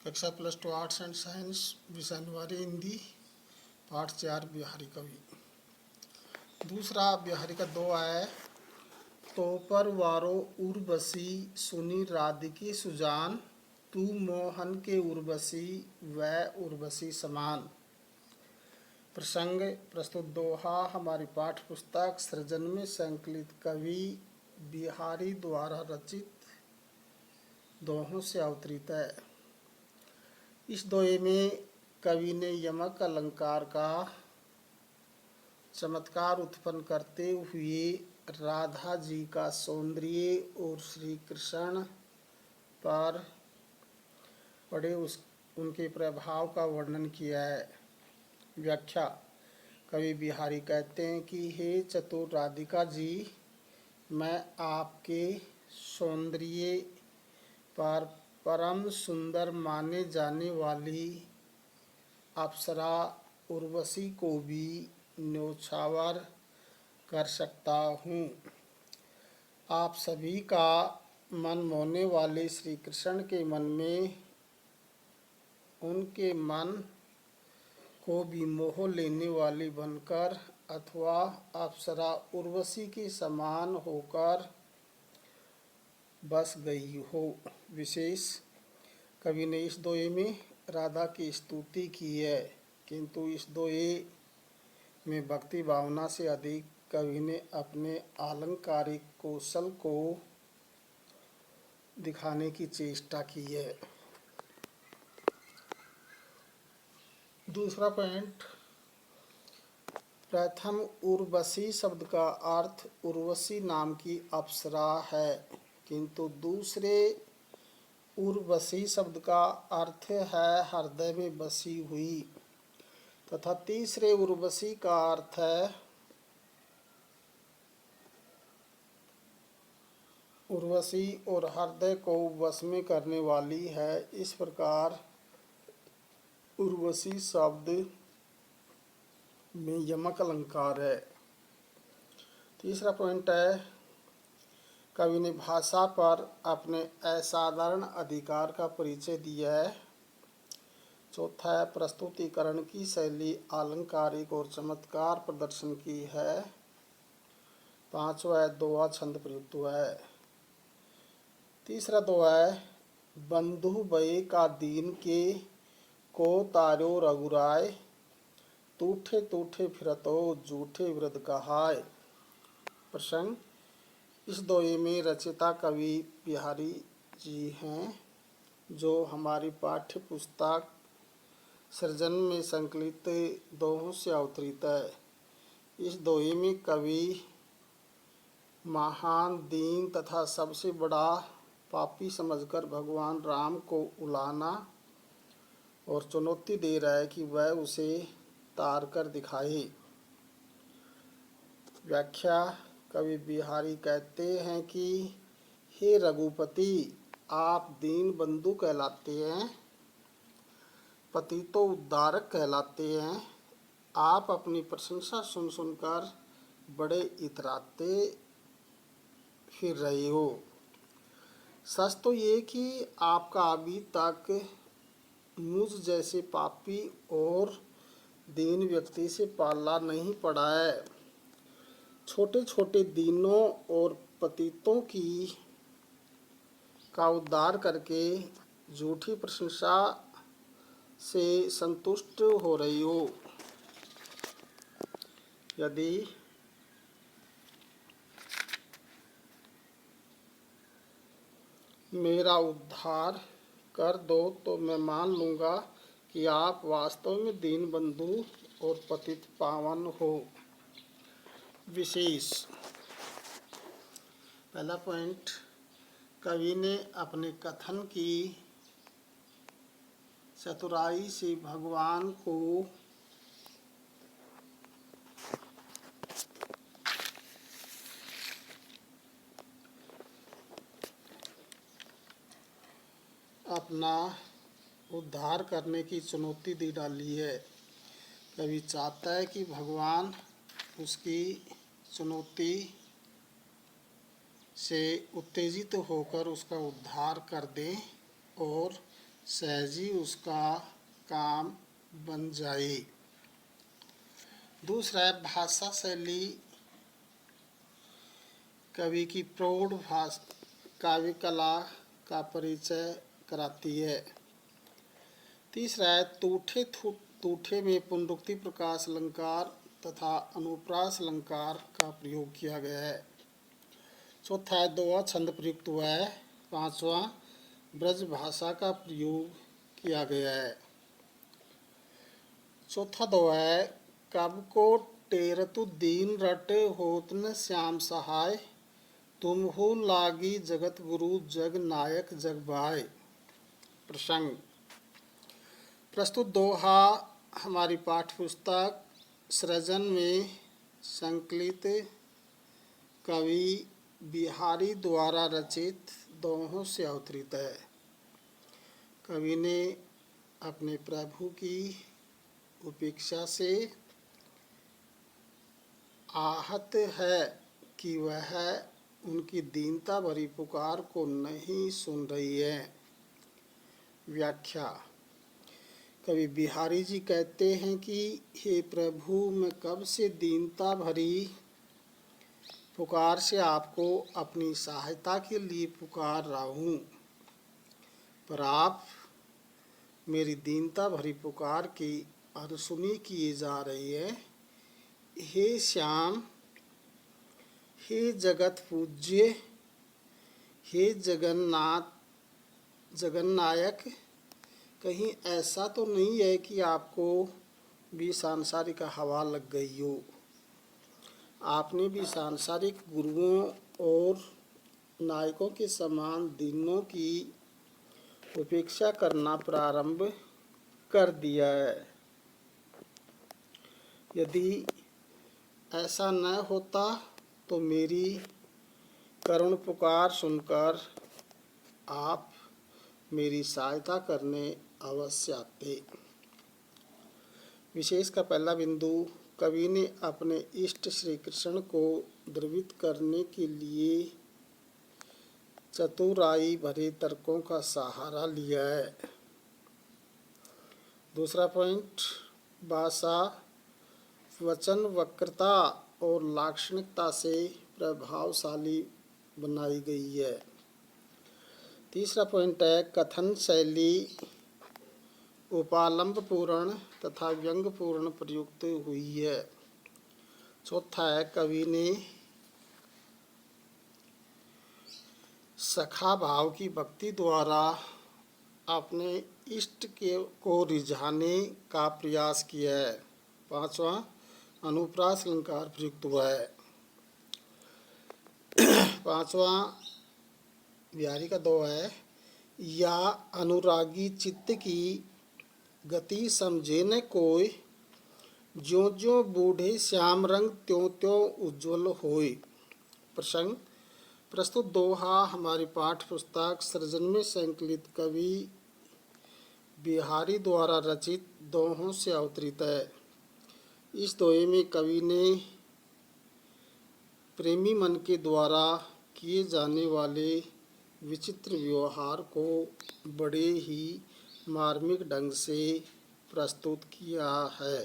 कक्षा +2 arts and science विषय अनिवार्य हिंदी पाठ 4 बिहारी कवि। दूसरा बिहारी का 2 है। तो पर वारो उर्वशी सुनी राधिकी सुजान, तू मोहन के उर्वशी वह उर्वशी समान। प्रसंग प्रस्तुत दोहा हमारी पाठ्य पुस्तक सृजन में संकलित कवि बिहारी द्वारा रचित दोहों से अवतरित है। इस दोहे में कवि ने यमक अलंकार का चमत्कार उत्पन्न करते हुए राधा जी का सौंदर्य और श्री कृष्ण पर पड़े उनके प्रभाव का वर्णन किया है। व्याख्या। कवि बिहारी कहते हैं कि हे चतुर राधिका जी, मैं आपके सौंदर्य पर परम सुंदर माने जाने वाली अप्सरा उर्वशी को भी न्योछावर कर सकता हूँ। आप सभी का मन मोहने वाले श्री कृष्ण के मन में उनके मन को भी मोह लेने वाली बनकर अथवा अप्सरा उर्वशी के समान होकर बस गई हो। विशेष। कवि ने इस दोहे में राधा की स्तुति की है, किंतु इस दोहे में भक्ति भावना से अधिक कवि ने अपने आलंकारिक कौशल को दिखाने की चेष्टा की है। दूसरा पॉइंट। प्रथम उर्वशी शब्द का अर्थ उर्वशी नाम की अप्सरा है, किंतु दूसरे उर्वशी शब्द का अर्थ है हृदय में बसी हुई, तथा तीसरे उर्वशी का अर्थ है उर्वशी और हृदय को वश में करने वाली है। इस प्रकार उर्वशी शब्द में यमक अलंकार है। तीसरा पॉइंट है, कवि ने भाषा पर अपने असाधारण अधिकार का परिचय दिया है। चौथा है, प्रस्तुतिकरण की शैली आलंकारिक और चमत्कार प्रदर्शन की है। पांचवा है, दोहा छंद प्रयुक्त हुआ है। तीसरा दोहा है, बंधु भय का दीन के को तारो रघुराय, टूठे टूठे फिरतो झूठे वृद्ध कहाय। प्रसंग। इस दोहे में रचयिता कवि बिहारी जी हैं, जो हमारी पाठ्य पुस्तक सृजन में संकलित दोहों से अवतरित है। इस दोहे में कवि महान, दीन तथा सबसे बड़ा पापी समझकर भगवान राम को उलाना और चुनौती दे रहा है कि वह उसे तार कर दिखाए। व्याख्या। कवि बिहारी कहते हैं कि हे रघुपति, आप दीन बंधु कहलाते हैं, पतितो उद्धारक कहलाते हैं। आप अपनी प्रशंसा सुन सुनकर बड़े इतराते फिर रहे हो। सच तो ये कि आपका अभी तक मुझ जैसे पापी और दीन व्यक्ति से पाला नहीं पड़ा है। छोटे छोटे दीनों और पतितों का उद्धार करके झूठी प्रशंसा से संतुष्ट हो रही हो। यदि मेरा उद्धार कर दो तो मैं मान लूँगा कि आप वास्तव में दीन बंधु और पतित पावन हो। विशेष। पहला पॉइंट, कवि ने अपने कथन की चतुराई से भगवान को अपना उद्धार करने की चुनौती दे डाली है। कवि चाहता है कि भगवान उसकी चुनौती से उत्तेजित होकर उसका उद्धार कर दें और सहजी उसका काम बन जाए। दूसरा है भाषा शैली कवि की प्रौढ़ काव्य कला का परिचय कराती है। तीसरा है तूठे में पुनरुक्ति प्रकाश अलंकार तथा अनुप्रास अलंकार का प्रयोग किया गया है। चौथा है दोहा छंद प्रयुक्त हुआ है। पांचवा ब्रज भाषा का प्रयोग किया गया है। चौथा दोहा है कब को टेरतु दीन रट होत न श्याम सहाय तुम हो लागी जगत गुरु जग नायक जग भाई। प्रसंग प्रस्तुत दोहा हमारी पाठ्य पुस्तक सृजन में संकलित कवि बिहारी द्वारा रचित दोहों से अवतरित है। कवि ने अपने प्रभु की उपेक्षा से आहत है कि वह उनकी दीनता भरी पुकार को नहीं सुन रही है। व्याख्या कवि बिहारी जी कहते हैं कि हे प्रभु, मैं कब से दीनता भरी पुकार से आपको अपनी सहायता के लिए पुकार रहा हूँ, पर आप मेरी दीनता भरी पुकार की अनसुनी किए जा रही है। हे श्याम, हे जगत पूज्य, हे जगन्नायक, कहीं ऐसा तो नहीं है कि आपको भी सांसारिक हवा लग गई हो। आपने भी सांसारिक गुरुओं और नायकों के समान दीनों की उपेक्षा करना प्रारंभ कर दिया है। यदि ऐसा न होता तो मेरी करुण पुकार सुनकर आप मेरी सहायता करने अवश्य आते। विशेष का पहला बिंदु, कवि ने अपने इष्ट श्री कृष्ण को द्रवित करने के लिए चतुराई भरे तर्कों का सहारा लिया है। दूसरा पॉइंट, भाषा वचन वक्रता और लाक्षणिकता से प्रभावशाली बनाई गई है। तीसरा पॉइंट है कथन शैली उपालंब पूर्ण तथा व्यंग पूर्ण प्रयुक्त हुई है। चौथा है कवि ने सखा भाव की भक्ति द्वारा अपने इष्ट को रिझाने का प्रयास किया है। पांचवा अनुप्रास अलंकार प्रयुक्त हुआ है। पांचवा बिहारी का दोहा है या अनुरागी चित्त की गति समझे न कोई, ज्यों ज्यों बूढ़े श्याम रंग त्यों त्यों उज्ज्वल होय। प्रसंग प्रस्तुत दोहा हमारी पाठ्य पुस्तक सृजन में संकलित कवि बिहारी द्वारा रचित दोहों से अवतरित है। इस दोहे में कवि ने प्रेमी मन के द्वारा किए जाने वाले विचित्र व्यवहार को बड़े ही मार्मिक ढंग से प्रस्तुत किया है।